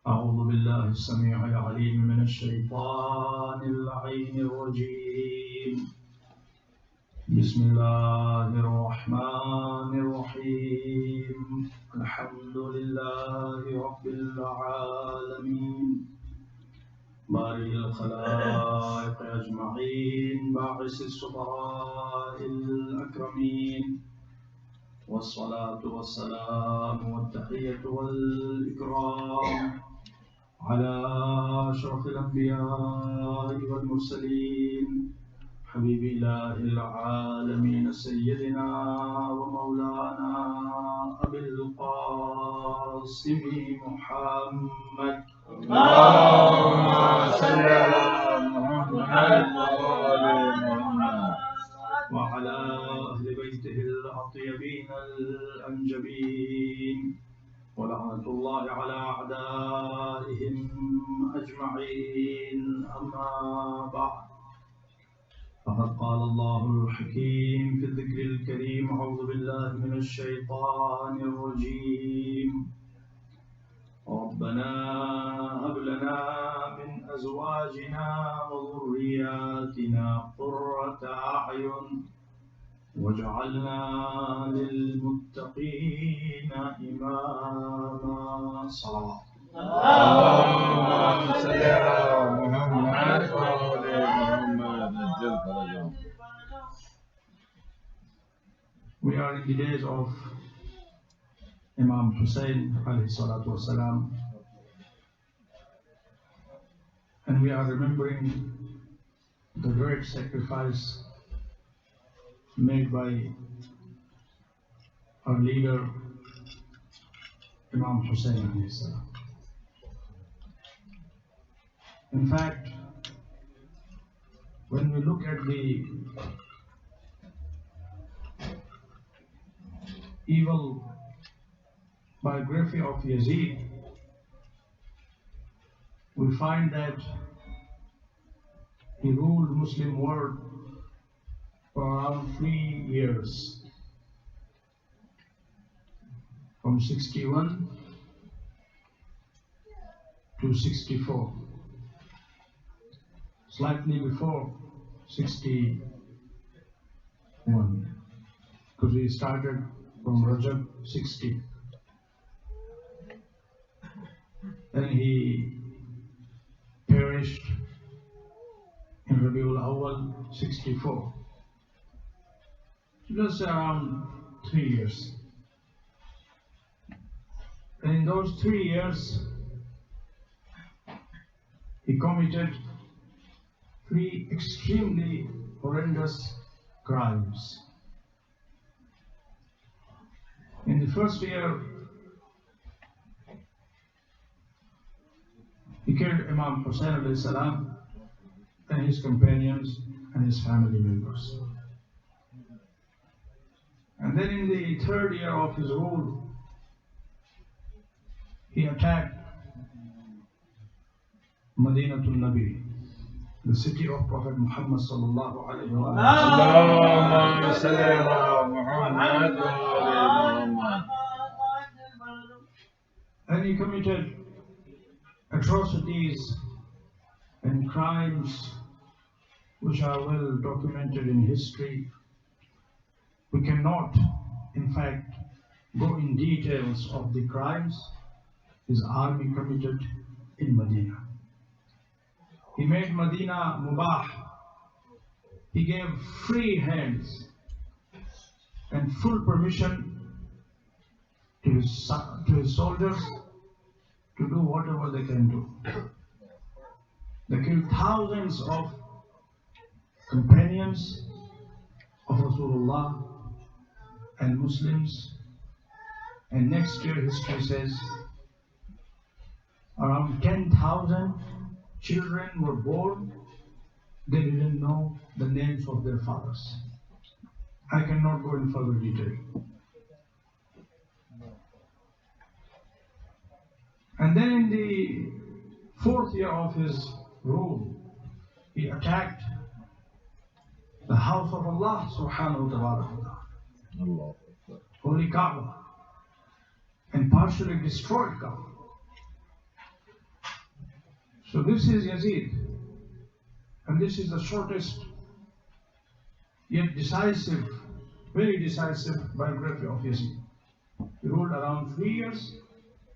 أعوذ بالله السميع العليم من الشيطان اللعين الرجيم. بسم الله الرحمن الرحيم. الحمد لله رب العالمين بارئ الخلائق أجمعين باعث السفراء الأكرمين والصلاة والسلام والتحية والإكرام على أشرف الأنبياء والمرسلين حبيب إله العالمين سيدنا ومولانا أبي القاسم محمد اللهم صل على محمد وعلى أهل بيته الأطيبين الأنجبين ولعنة الله على أعدائهم أجمعين. أما بعد، فقد قال الله الحكيم في الذكر الكريم: أعوذ بالله من الشيطان الرجيم. ربنا هب لنا من أزواجنا وذرياتنا قرة أعين واجعلنا للمتقين إماما. صلوات. اللهم صل على محمد وعلى محمد. We are in the days of Imam Hussein alayhi salatu wasalam, and we are remembering the great sacrifice made by our leader Imam Hussein alayhi salam. In fact, when we look at the evil biography of Yazid, we find that he ruled Muslim world for around 3 years, from 61 to 64, slightly before 61, because he started from Rajab 60. Then he perished in Rabiul Awwal 64. Just around 3 years. And in those 3 years, he committed 3 extremely horrendous crimes. In the first year, he killed Imam Hussein alayhi salam and his companions and his family members. And then in the 3rd year of his rule, he attacked Madinatul Nabi, the city of Prophet Muhammad sallallahu alayhi wa sallam. And he committed atrocities and crimes which are well documented in history. We cannot, in fact, go in details of the crimes his army committed in Medina. He made Medina mubah. He gave free hands and full permission to his soldiers to do whatever they can do. They killed thousands of companions of Rasulullah and Muslims, and next year history says around 10,000 children were born. They didn't know the names of their fathers. I cannot go in further detail. And then in the 4th year of his rule, he attacked the house of Allah subhanahu wa ta'ala, Holy Kaaba, and partially destroyed Kaaba. So this is Yazid, and this is the shortest yet decisive, very decisive biography of Yazid. He ruled around 3 years,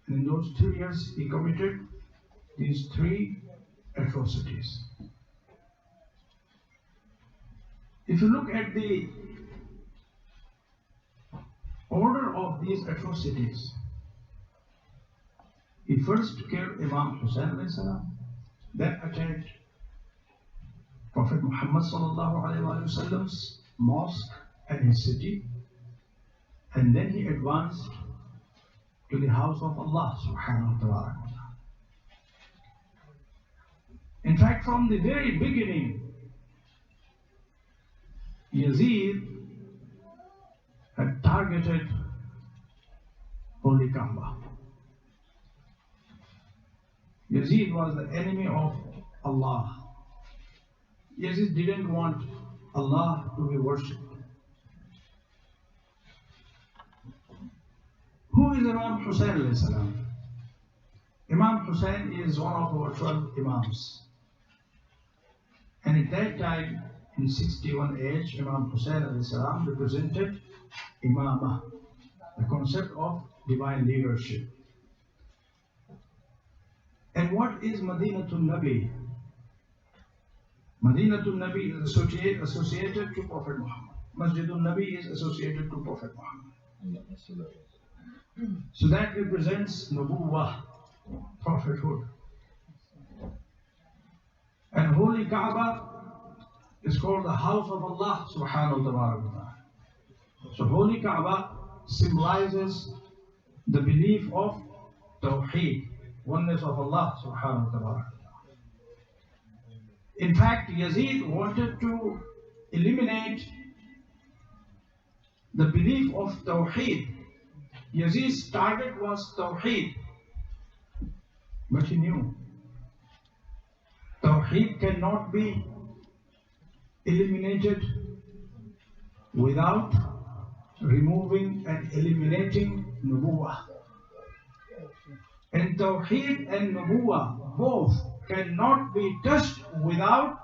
and in those 3 years he committed these 3 atrocities. If you look at the order of these atrocities, he first killed Imam Hussain alayhi salam, then attacked Prophet Muhammad sallallahu alayhi wa sallam's mosque and his city, and then he advanced to the house of Allah subhanahu wa ta'ala. In fact, from the very beginning, Yazid had targeted Holy Kaaba. Yazid was the enemy of Allah. Yazid didn't want Allah to be worshipped. Who is Imam Hussain alayhi salam? Imam Hussain is one of our 12 imams. And at that time, in 61 age, Imam Hussain alayhi salam represented Imamah, the concept of divine leadership. And what is Madinatul Nabi? Madinatul Nabi is associated to Prophet Muhammad. Masjidul Nabi is associated to Prophet Muhammad. So that represents Nubuwwah, prophethood. And Holy Kaaba is called the house of Allah subhanahu wa ta'ala. So Holy Kaaba symbolizes the belief of Tawheed, oneness of Allah subhanahu wa ta'ala. In fact, Yazid wanted to eliminate the belief of Tawheed. Yazid's target was Tawheed, but he knew Tawheed cannot be eliminated without removing and eliminating Nubuwwah. And Tawheed and Nubuwwah both cannot be touched without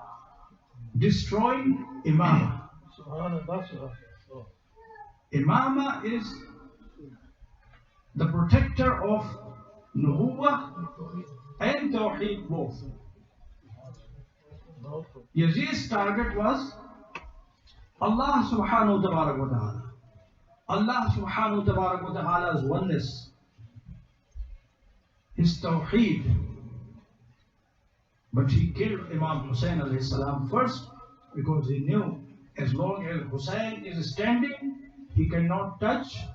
destroying Imamah. Imamah is the protector of Nubuwwah and Tawheed both. Yazid's target was Allah subhanahu wa ta'ala. Allah subhanahu wa ta'ala's oneness, his Tawheed. But he killed Imam Hussain alayhi salam first because he knew as long as Hussain is standing, he cannot touch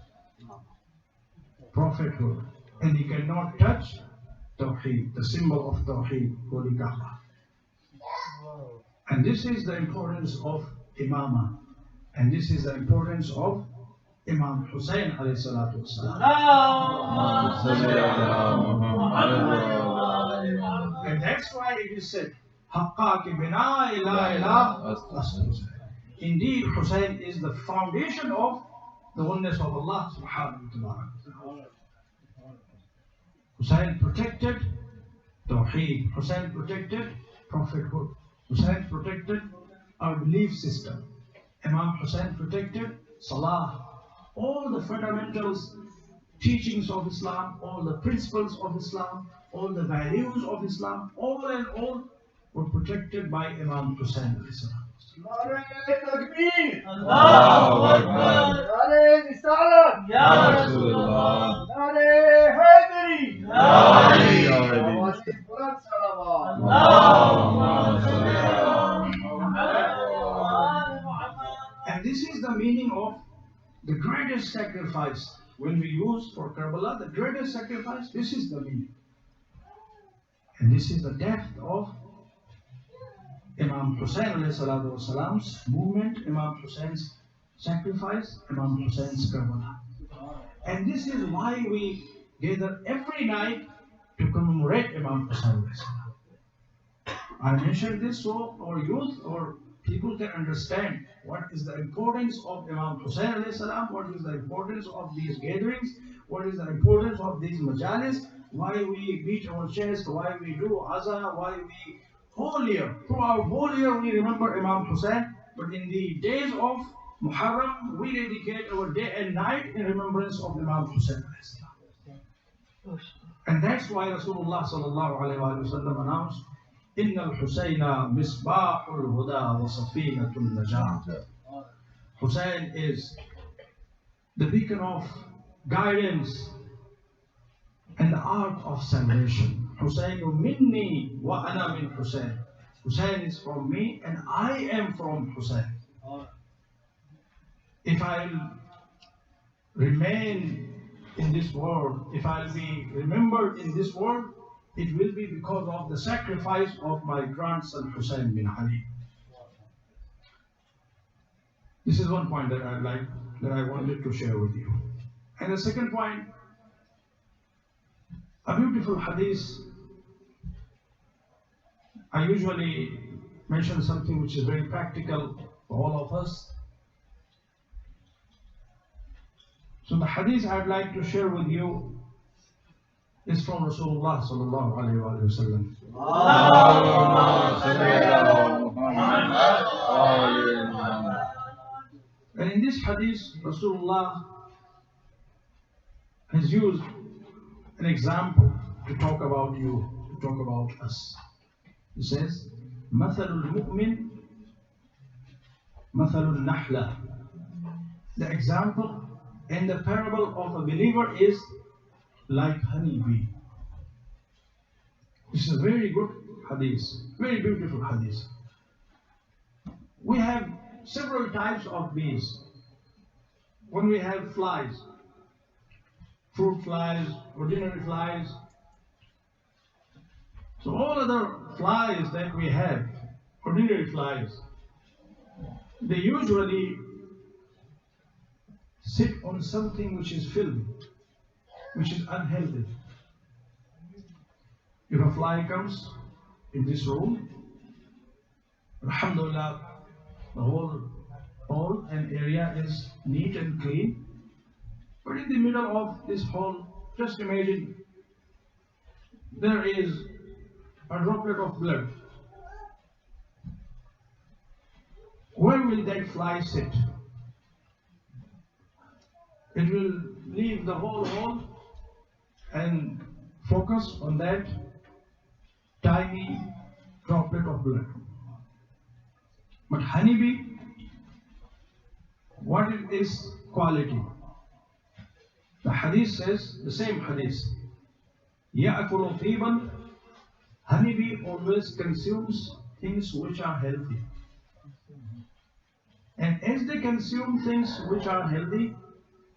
prophethood, and he cannot touch Tawheed, the symbol of Tawheed, Holy Kaaba. And this is the importance of Imamah, and this is the importance of Imam Hussain alayhi salatu wasalam. And that's why it is said, Haqqa ki bina ila ila. Indeed, Hussain is the foundation of the oneness of Allah subhanahu wa ta'ala. Hussain protected Tawheed. Hussain protected prophethood. Hussain protected our belief system. Imam Hussain protected Salah. All the fundamentals, teachings of Islam, all the principles of Islam, all the values of Islam, all and all were protected by Imam Hussain alayhi salam. Allahu Akbar. Ya Rasulullah. And this is the meaning of the greatest sacrifice. When we use for Karbala, the greatest sacrifice, this is the meaning. And this is the depth of Imam Hussain alayhi salatu wasalam's movement, Imam Hussein's sacrifice, Imam Hussein's Karbala. And this is why we gather every night to commemorate Imam Hussain alayhi salam. I mentioned this so our youth or people can understand what is the importance of Imam Hussain alayhi salam, what is the importance of these gatherings, what is the importance of these majalis, why we beat our chest, why we do azan, why we whole year, throughout whole year we remember Imam Hussein, but in the days of Muharram we dedicate our day and night in remembrance of Imam Hussein. And that's why Rasulullah sallallahu alaihi wasallam announced, "Inna al-Husayna misbahul huda wa safinatul najat." Hussein is the beacon of guidance and the art of salvation. Hussein minni wa ana min Hussein. Hussein is from me and I am from Hussein. If I'll remain in this world, if I'll be remembered in this world, it will be because of the sacrifice of my grandson Hussein bin Ali. This is one point that I wanted to share with you. And the second point, a beautiful hadith. I usually mention something which is very practical for all of us. So the hadith I'd like to share with you is from Rasulullah sallallahu alaihi wasallam. And in this hadith, Rasulullah has used an example to talk about you, to talk about us. He says, "مثل المؤمن مثل النحلة." The example and the parable of a believer is like honeybee. This is a very good hadith, very beautiful hadith. We have several types of bees. When we have flies, fruit flies, ordinary flies, so all other flies that we have, ordinary flies, they usually sit on something which is filthy, which is unhealthy. If a fly comes in this room, alhamdulillah, the whole hall and area is neat and clean. But in the middle of this hall, just imagine there is a droplet of blood. Where will that fly sit? It will leave the whole hall and focus on that tiny droplet of blood. But honeybee, what is its quality? The hadith says, the same hadith, يَأْكُلُ طِيبًا. Honeybee always consumes things which are healthy. And as they consume things which are healthy,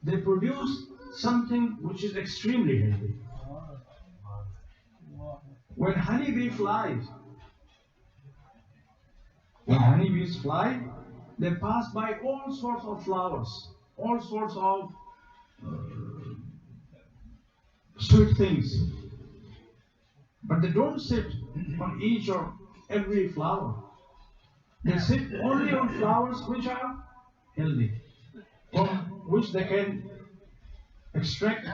they produce something which is extremely healthy. When honeybees fly, they pass by all sorts of flowers, all sorts of sweet things. But they don't sit on each or every flower. They sit only on flowers which are healthy, from which they can extract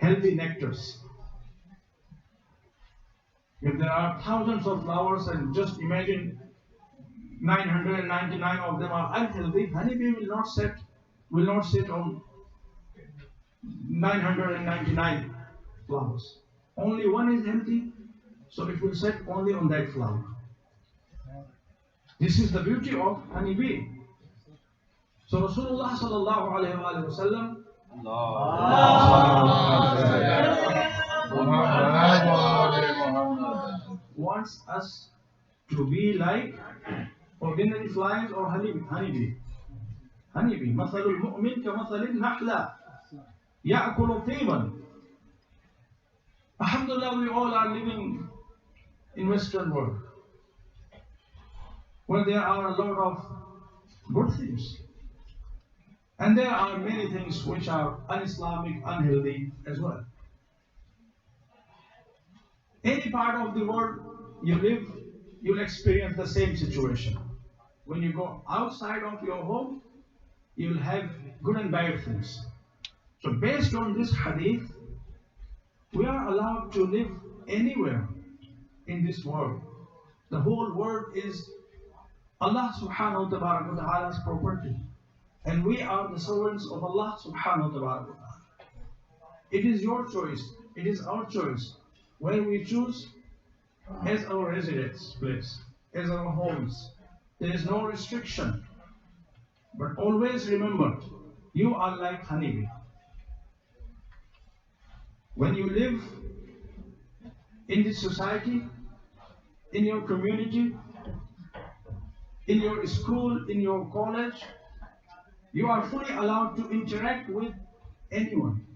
healthy nectars. If there are thousands of flowers and just imagine 999 of them are unhealthy, honeybee will not sit on 999 flowers. Only one is healthy, so it will sit only on that flower. This is the beauty of honeybee. So Rasulullah sallallahu alaihi wasallam wants us to be like ordinary flies or honeybee. Honeybee. مثل المؤمن كمثل النحلة يأكل طيبا. Alhamdulillah, we all are living in Western world, where there are a lot of good things. And there are many things which are un-Islamic, unhealthy as well. Any part of the world you live, you'll experience the same situation. When you go outside of your home, you'll have good and bad things. So based on this hadith, We are allowed to live anywhere in this world. The whole world is Allah subhanahu wa ta'ala's property. And we are the servants of Allah subhanahu wa ta'ala. It is your choice. It is our choice where we choose as our residence place, as our homes. There is no restriction. But always remember, you are like honeybee. When you live in this society, in your community, in your school, in your college, you are fully allowed to interact with anyone.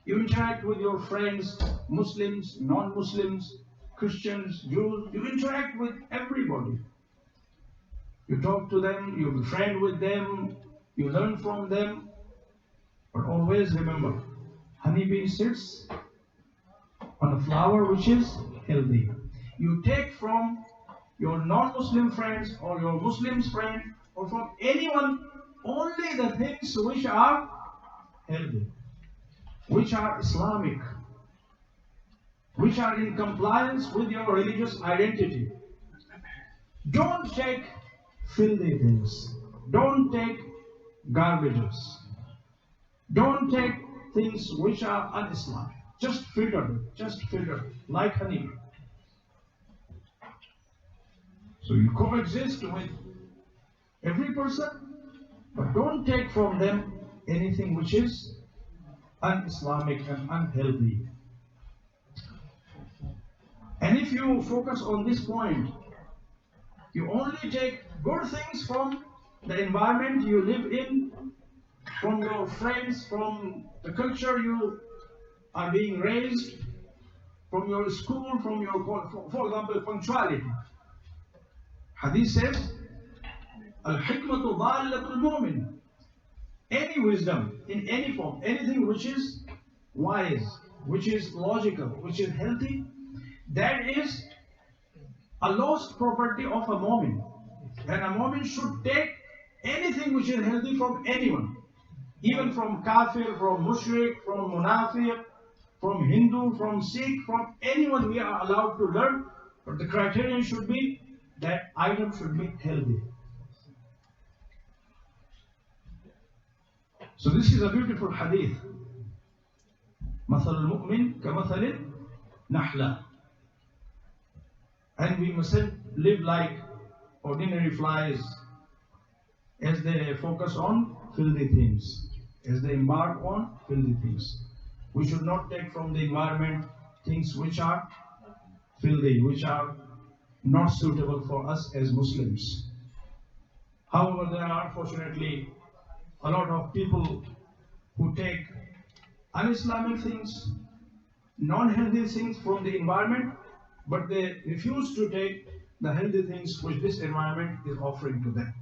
You interact with your friends, Muslims, non-Muslims, Christians, Jews. You interact with everybody. You talk to them, you befriend with them, you learn from them. But always remember, honeybee sits on a flower which is healthy. You take from your non-Muslim friends or your Muslim friend or from anyone only the things which are healthy, which are Islamic, which are in compliance with your religious identity. Don't take filthy things. Don't take garbages. Don't take things which are un-Islamic. Just filter it, like honey. So you coexist with every person, but don't take from them anything which is un-Islamic and unhealthy. And if you focus on this point, you only take good things from the environment you live in, from your friends, from the culture you are being raised, from your school, from your, for example, punctuality. Hadith says, Al-hikmatu dhallatul mu'min. Any wisdom, in any form, anything which is wise, which is logical, which is healthy, that is a lost property of a mu'min. And a mu'min should take anything which is healthy from anyone. Even from kafir, from mushrik, from munafiq, from Hindu, from Sikh, from anyone we are allowed to learn. But the criterion should be that item should be healthy. So this is a beautiful hadith. مثل المؤمن كمثل نحلة. And we mustn't live like ordinary flies as they focus on filthy things, as they embark on filthy things. We should not take from the environment things which are filthy, which are not suitable for us as Muslims. However, there are fortunately a lot of people who take un-Islamic things, non-healthy things from the environment, but they refuse to take the healthy things which this environment is offering to them.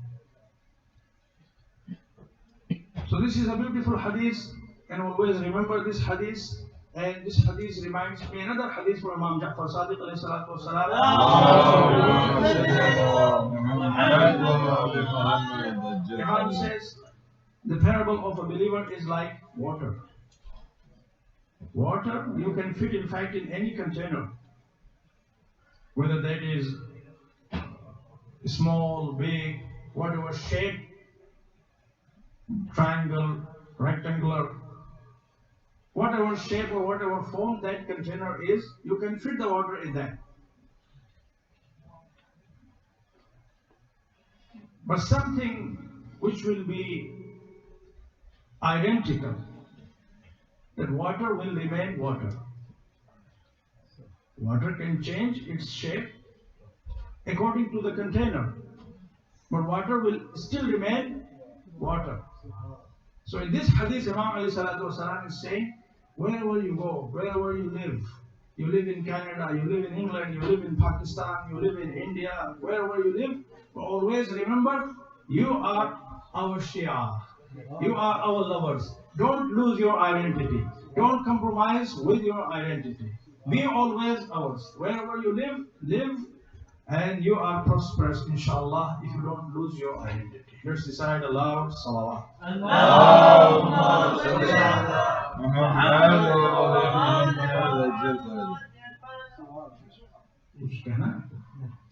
So this is a beautiful hadith, and always remember this hadith. And this hadith reminds me another hadith from Imam Ja'far Sadiq alayhi salatu wasalam. Imam says, the parable of a believer is like water. Water you can fit in fact in any container, whether that is small, big, whatever shape, triangle, rectangular, whatever shape or whatever form that container is, you can fit the water in that. But something which will be identical, that water will remain water. Water can change its shape according to the container, but water will still remain water. So in this hadith, Imam alayhi salatu wasalam is saying, wherever you go, wherever you live in Canada, you live in England, you live in Pakistan, you live in India, wherever you live, always remember, you are our Shia. You are our lovers. Don't lose your identity. Don't compromise with your identity. Be always ours. Wherever you live, and you are prosperous, inshallah, if you don't lose your identity. Let's decide aloud, salawat. Allahumma salli ala Muhammad. कुछ कहना है आपको?